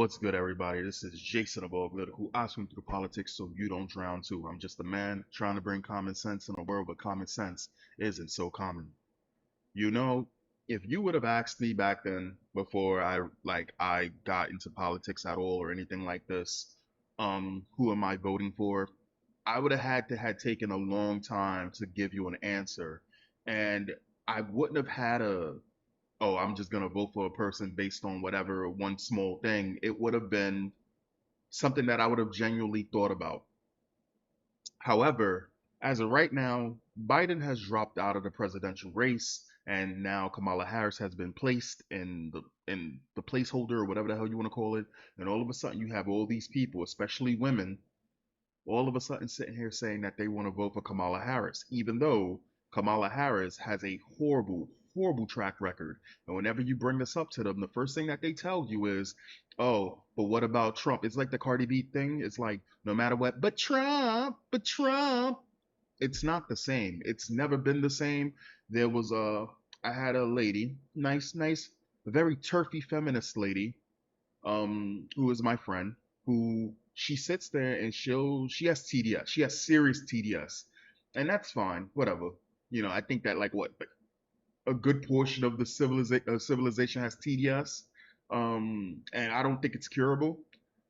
What's good, everybody? This is Jason of Auglitical. I swim through politics so you don't drown too. I'm just a man trying to bring common sense in a world where common sense isn't so common. You know, if you would have asked me back then, before I got into politics at all or anything like this, who am I voting for? I would have had taken a long time to give you an answer, and I wouldn't have had a oh, I'm just gonna vote for a person based on whatever one small thing. It would have been something that I would have genuinely thought about. However, as of right now, Biden has dropped out of the presidential race, and now Kamala Harris has been placed in the placeholder or whatever the hell you want to call it. And all of a sudden, you have all these people, especially women, all of a sudden sitting here saying that they want to vote for Kamala Harris, even though Kamala Harris has a horrible, horrible track record. And whenever you bring this up to them, the first thing that they tell you is, oh, but what about Trump? It's like the Cardi B thing. It's like, no matter what, but Trump. It's not the same. It's never been the same. There was I had a lady, nice, very turfy feminist lady, who is my friend, who she sits there and she has TDS. She has serious TDS. And that's fine, whatever. I think that like a good portion of the civilization has TDS. And I don't think it's curable.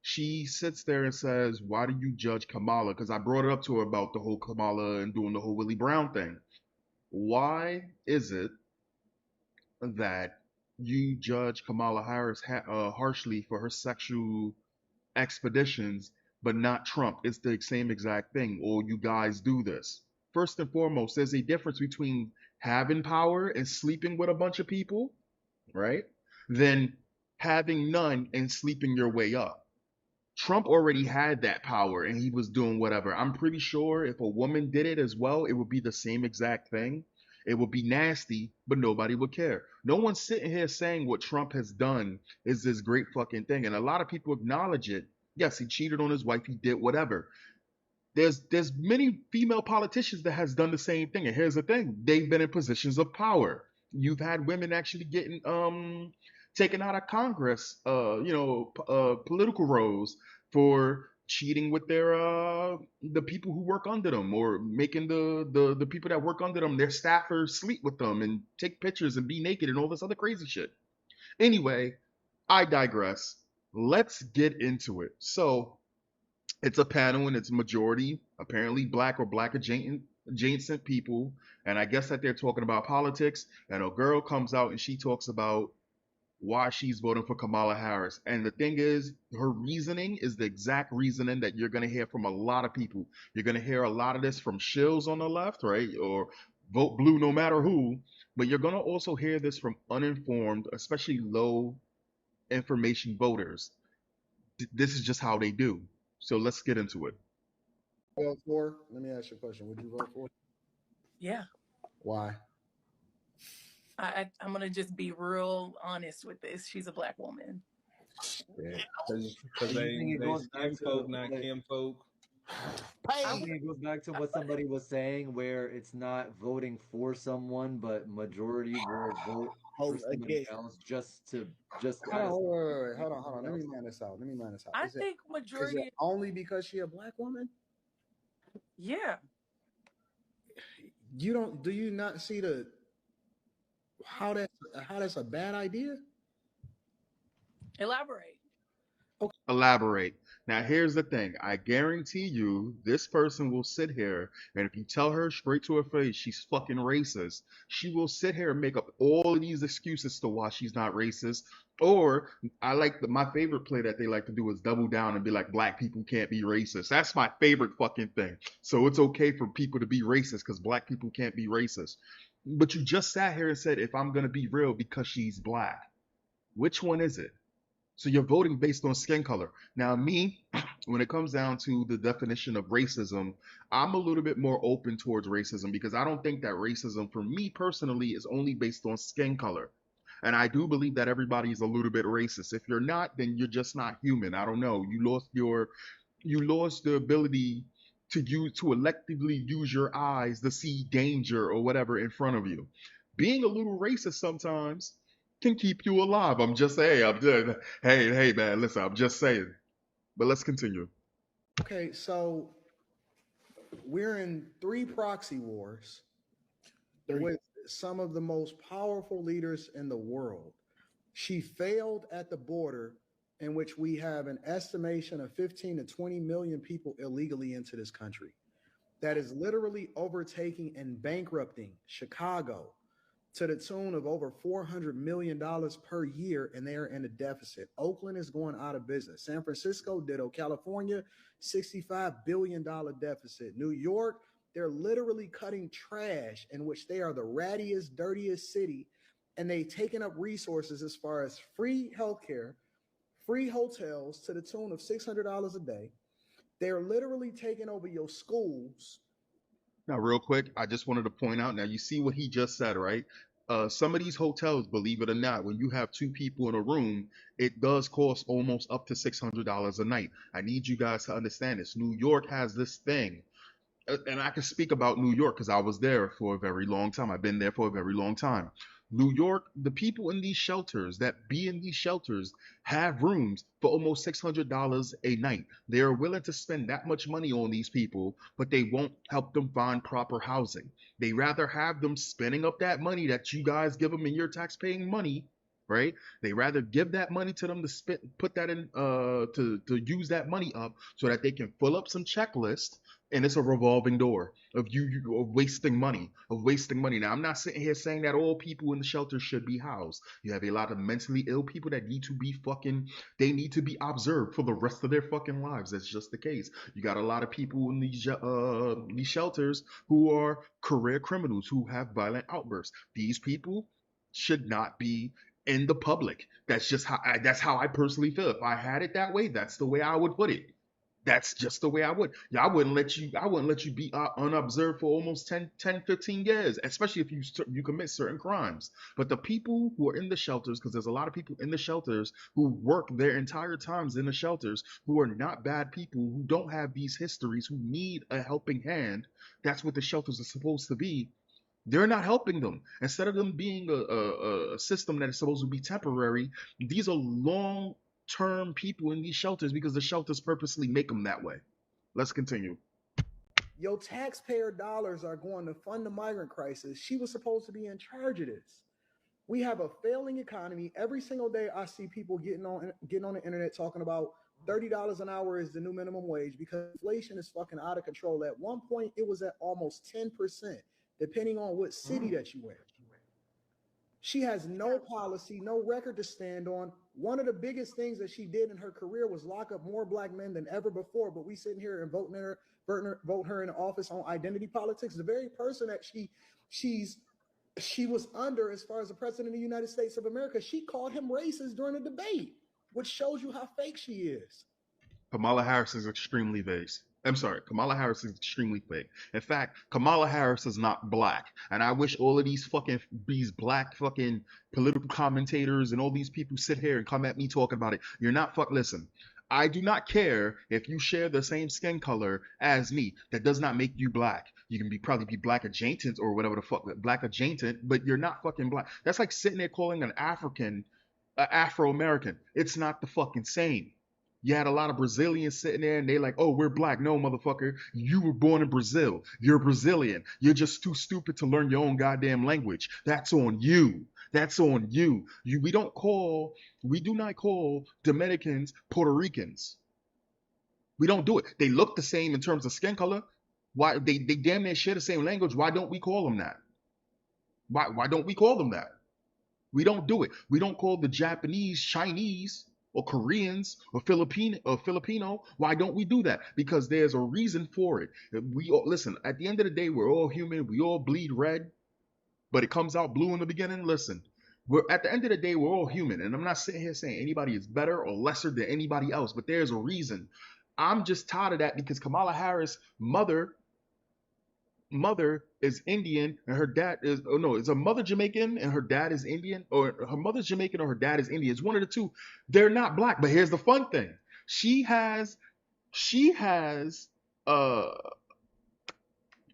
She sits there and says, "Why do you judge Kamala?" Because I brought it up to her about the whole Kamala and doing the whole Willie Brown thing. Why is it that you judge Kamala Harris harshly for her sexual expeditions, but not Trump? It's the same exact thing. Or you guys do this. First and foremost, there's a difference between having power and sleeping with a bunch of people, right? Than having none and sleeping your way up. Trump already had that power and he was doing whatever. I'm pretty sure if a woman did it as well, it would be the same exact thing. It would be nasty, but nobody would care. No one's sitting here saying what Trump has done is this great fucking thing. And a lot of people acknowledge it. Yes, he cheated on his wife, he did whatever. There's many female politicians that has done the same thing. And here's the thing, they've been in positions of power. You've had women actually getting taken out of Congress, political roles for cheating with their the people who work under them, or making the people that work under them, their staffers, sleep with them and take pictures and be naked and all this other crazy shit. Anyway, I digress. Let's get into it. So it's a panel and it's majority apparently black or black adjacent people, and I guess that they're talking about politics. And a girl comes out and she talks about why she's voting for Kamala Harris. And the thing is, her reasoning is the exact reasoning that you're going to hear from a lot of people. You're going to hear a lot of this from shills on the left, right? Or vote blue no matter who. But you're going to also hear this from uninformed, especially low information voters. This is just how they do. So let's get into it. Vote for? Let me ask you a question. Would you vote for? Yeah, Why? I'm gonna just be real honest with this. She's a black woman. Yeah. Because Do you think it they goes back skin to folk, not like, Kim folk. I think it goes back to what somebody was saying, where it's not voting for someone, but majority will vote for Hold somebody again. else just Hold on, as wait. Hold on. Let me mind this out. I Is it think is it majority. only because she a black woman? Yeah, Do you not see the how that's a bad idea? elaborate. Elaborate. Now, here's the thing. I guarantee you, this person will sit here, and if you tell her straight to her face she's fucking racist, she will sit here and make up all of these excuses to why she's not racist. Or my favorite play that they like to do is double down and be like, black people can't be racist. That's my favorite fucking thing. So it's okay for people to be racist because black people can't be racist. But you just sat here and said, if I'm gonna be real, because she's black. Which one is it? So you're voting based on skin color. Now, me, when it comes down to the definition of racism, I'm a little bit more open towards racism because I don't think that racism, for me personally, is only based on skin color. And I do believe that everybody is a little bit racist. If you're not, then you're just not human. I don't know. You lost the ability to electively use your eyes to see danger or whatever in front of you. Being a little racist sometimes can keep you alive. I'm just saying. Hey, man. Listen, I'm just saying. But let's continue. Okay, so we're in 3 proxy wars Three. with some of the most powerful leaders in the world. She failed at the border, in which we have an estimation of 15 to 20 million people illegally into this country. That is literally overtaking and bankrupting Chicago to the tune of over $400 million per year, and they are in a deficit. Oakland is going out of business. San Francisco, ditto. California, $65 billion deficit. New York, they're literally cutting trash, in which they are the rattiest, dirtiest city, and they taken up resources as far as free healthcare, free hotels to the tune of $600 a day. They're literally taking over your schools. Now, real quick, I just wanted to point out. Now, you see what he just said, right? Some of these hotels, believe it or not, when you have two people in a room, it does cost almost up to $600 a night. I need you guys to understand this. New York has this thing, and I can speak about New York because I was there for a very long time. I've been there for a very long time. New York, the people in these shelters that be in these shelters have rooms for almost $600 a night. They are willing to spend that much money on these people, but they won't help them find proper housing. They rather have them spending up that money that you guys give them in your tax-paying money, right? They rather give that money to them to spend, put that in, to use that money up so that they can fill up some checklist, and it's a revolving door of of wasting money. Now, I'm not sitting here saying that all people in the shelter should be housed. You have a lot of mentally ill people that need to be they need to be observed for the rest of their fucking lives. That's just the case. You got a lot of people in these shelters who are career criminals who have violent outbursts. These people should not be in the public. That's how I personally feel. If I had it that way, that's the way I would put it. That's just the way I would. Yeah, I wouldn't let you be unobserved for almost 10, 10, 15 years, especially if you commit certain crimes. But the people who are in the shelters, because there's a lot of people in the shelters who work their entire times in the shelters, who are not bad people, who don't have these histories, who need a helping hand. That's what the shelters are supposed to be. They're not helping them. Instead of them being a system that is supposed to be temporary, these are long term people in these shelters because the shelters purposely make them that way. Let's continue. Your taxpayer dollars are going to fund the migrant crisis. She was supposed to be in charge of this. We have a failing economy. Every single day, I see people getting on the internet talking about $30 an hour is the new minimum wage because inflation is fucking out of control. At one point, it was at almost 10%, depending on what city that you in. She has no policy, no record to stand on. One of the biggest things that she did in her career was lock up more black men than ever before. But we sitting here and vote her in office on identity politics. The very person that she's she was under as far as the president of the United States of America, she called him racist during a debate, which shows you how fake she is. Kamala Harris is extremely vague. I'm sorry, Kamala Harris is extremely fake. In fact, Kamala Harris is not black. And I wish all of these black fucking political commentators and all these people sit here and come at me talking about it. You're not listen. I do not care if you share the same skin color as me. That does not make you black. You can probably be black adjacent or whatever the fuck, black adjacent, but you're not fucking black. That's like sitting there calling an African Afro American. It's not the fucking same. You had a lot of Brazilians sitting there and they like, oh, we're black. No, motherfucker. You were born in Brazil. You're Brazilian. You're just too stupid to learn your own goddamn language. That's on you. That's on you. We do not call Dominicans Puerto Ricans. We don't do it. They look the same in terms of skin color. Why they damn near share the same language. Why don't we call them that? Why don't we call them that? We don't do it. We don't call the Japanese Chinese or Koreans or Filipino. Why don't we do that? Because there's a reason for it. We all, listen. At the end of the day, we're all human. We all bleed red, but it comes out blue in the beginning. Listen, we're at the end of the day, we're all human, and I'm not sitting here saying anybody is better or lesser than anybody else. But there's a reason. I'm just tired of that because Kamala Harris' mother is Indian and her dad is oh no, is her mother Jamaican and her dad is Indian, or her mother's Jamaican or her dad is Indian. It's one of the two. They're not black. But here's the fun thing. She has uh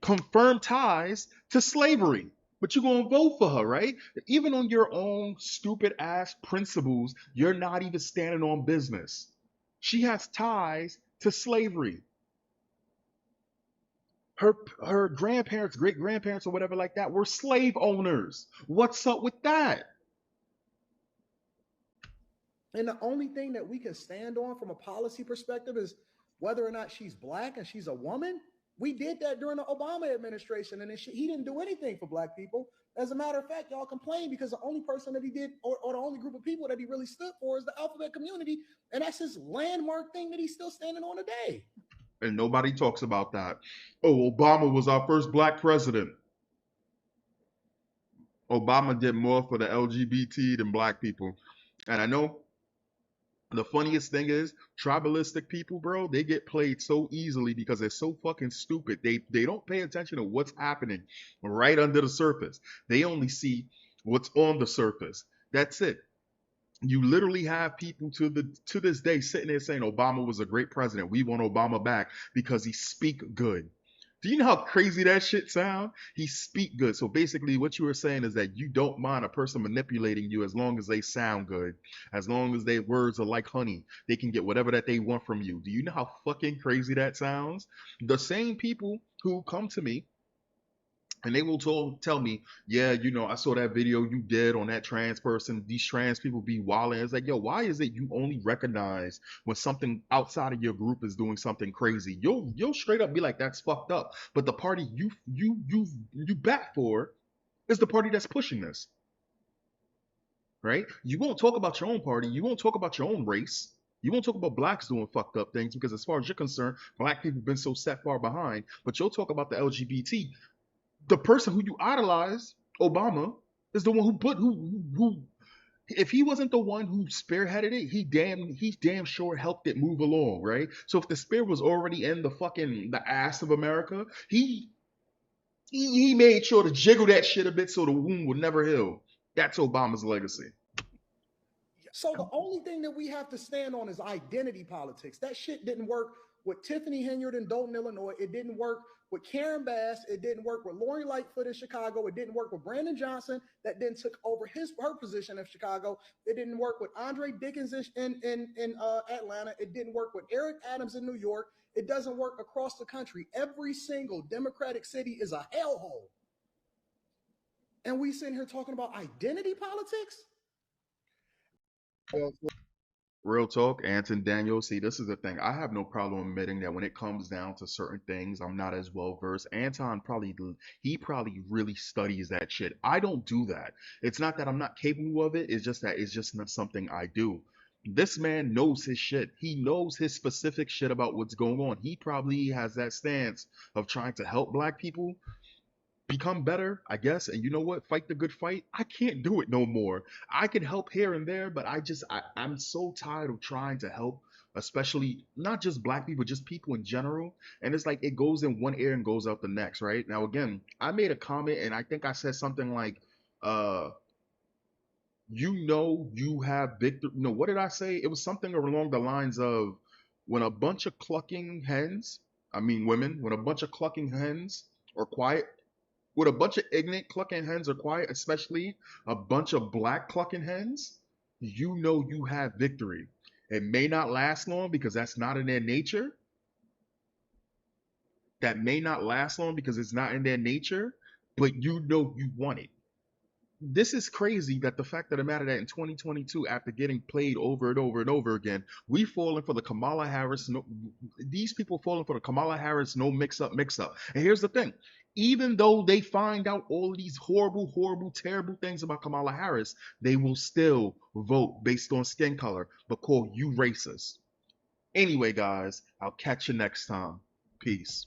confirmed ties to slavery. but you're gonna vote for her, right? Even on your own stupid ass principles, you're not even standing on business. She has ties to slavery. Her grandparents, great grandparents, or whatever like that, were slave owners. What's up with that? And the only thing that we can stand on from a policy perspective is whether or not she's black and she's a woman. We did that during the Obama administration, and he didn't do anything for black people. As a matter of fact, y'all complain because the only person that he did, or the only group of people that he really stood for, is the alphabet community, and that's his landmark thing that he's still standing on today. And nobody talks about that. Oh, Obama was our first black president. Obama did more for the LGBT than black people. And I know the funniest thing is tribalistic people, bro, they get played so easily because they're so fucking stupid. They don't pay attention to what's happening right under the surface. They only see what's on the surface. That's it. You literally have people to this day sitting there saying Obama was a great president. We want Obama back because he speak good. Do you know how crazy that shit sound? He speak good. So basically what you were saying is that you don't mind a person manipulating you as long as they sound good. As long as their words are like honey. They can get whatever that they want from you. Do you know how fucking crazy that sounds? The same people who come to me and they will tell me, yeah, I saw that video you did on that trans person. These trans people be wilding. It's like, yo, why is it you only recognize when something outside of your group is doing something crazy? You'll straight up be like, that's fucked up. But the party you back for is the party that's pushing this, right? You won't talk about your own party. You won't talk about your own race. You won't talk about blacks doing fucked up things because, as far as you're concerned, black people have been so set far behind. But you'll talk about the LGBT. The person who you idolize, Obama, is the one who if he wasn't the one who spearheaded it, he's damn sure helped it move along, right? So if the spear was already in the ass of America, he made sure to jiggle that shit a bit so the wound would never heal. That's Obama's legacy. So the only thing that we have to stand on is identity politics. That shit didn't work with Tiffany Henyard in Dayton, Illinois. It didn't work with Karen Bass. It didn't work with Lori Lightfoot in Chicago. It didn't work with Brandon Johnson that then took over her position in Chicago. It didn't work with Andre Dickens in Atlanta. It didn't work with Eric Adams in New York. It doesn't work across the country. Every single Democratic city is a hellhole. And we sitting here talking about identity politics? Real talk, Anton Daniel. See, this is the thing. I have no problem admitting that when it comes down to certain things, I'm not as well versed. Anton he probably really studies that shit. I don't do that. It's not that I'm not capable of it. It's just that it's just not something I do. This man knows his shit. He knows his specific shit about what's going on. He probably has that stance of trying to help black people become better, I guess. And you know what? Fight the good fight. I can't do it no more. I can help here and there, but I'm so tired of trying to help, especially not just black people, just people in general. And it's like it goes in one ear and goes out the next, right? Now again, I made a comment and I think I said something like, uh, you have victor. No, what did I say? It was something along the lines of when a bunch of clucking hens, I mean women, when a bunch of clucking hens are quiet, with a bunch of ignorant clucking hens are quiet, especially a bunch of black clucking hens, you have victory. It may not last long because that's not in their nature. That may not last long because it's not in their nature, but you won it. This is crazy that the fact of the matter that in 2022, after getting played over and over and over again, we falling for the Kamala Harris. No, these people falling for the Kamala Harris no mix up. And here's the thing: even though they find out all of these horrible, horrible, terrible things about Kamala Harris, they will still vote based on skin color, but call you racist. Anyway, guys, I'll catch you next time. Peace.